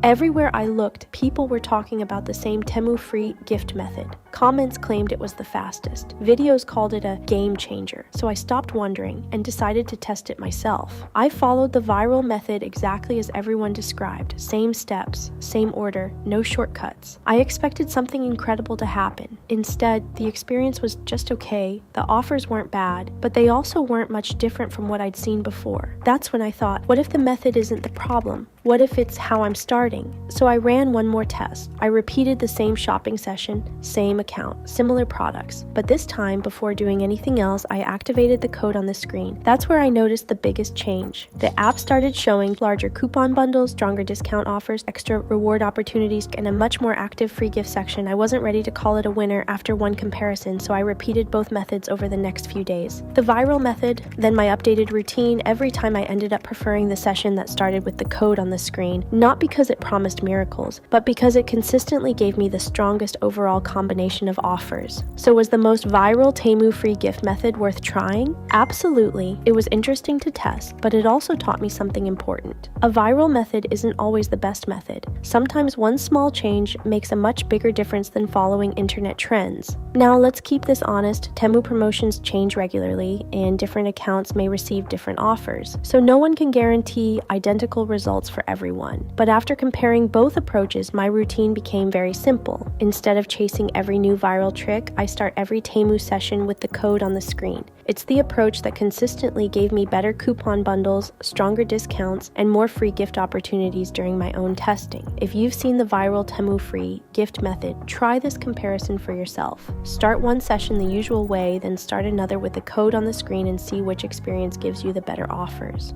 Everywhere I looked, people were talking about the same Temu FREE Gift method. Comments claimed it was the fastest. Videos called it a game changer. So I stopped wondering and decided to test it myself. I followed the viral method exactly as everyone described. Same steps, same order, no shortcuts. I expected something incredible to happen. Instead, the experience was just okay. The offers weren't bad, but they also weren't much different from what I'd seen before. That's when I thought, what if the method isn't the problem? What if it's how I'm starting? So I ran one more test. I repeated the same shopping session, same account, similar products. But this time, before doing anything else, I activated the code on the screen. That's where I noticed the biggest change. The app started showing larger coupon bundles, stronger discount offers, extra reward opportunities, and a much more active free gift section. I wasn't ready to call it a winner after one comparison, so I repeated both methods over the next few days. The viral method, then my updated routine. Every time I ended up preferring the session that started with the code on the screen, not because it promised miracles, but because it consistently gave me the strongest overall combination of offers. So was the most viral Temu FREE Gift method worth trying? Absolutely. It was interesting to test, but it also taught me something important. A viral method isn't always the best method. Sometimes one small change makes a much bigger difference than following internet trends. Now let's keep this honest. Temu promotions change regularly, and different accounts may receive different offers. So no one can guarantee identical results for everyone. But after comparing both approaches, my routine became very simple. Instead of chasing every new viral trick, I start every Temu session with the code on the screen. It's the approach that consistently gave me better coupon bundles, stronger discounts, and more free gift opportunities during my own testing. If you've seen the viral Temu FREE Gift method, try this comparison for yourself. Start one session the usual way, then start another with the code on the screen and see which experience gives you the better offers.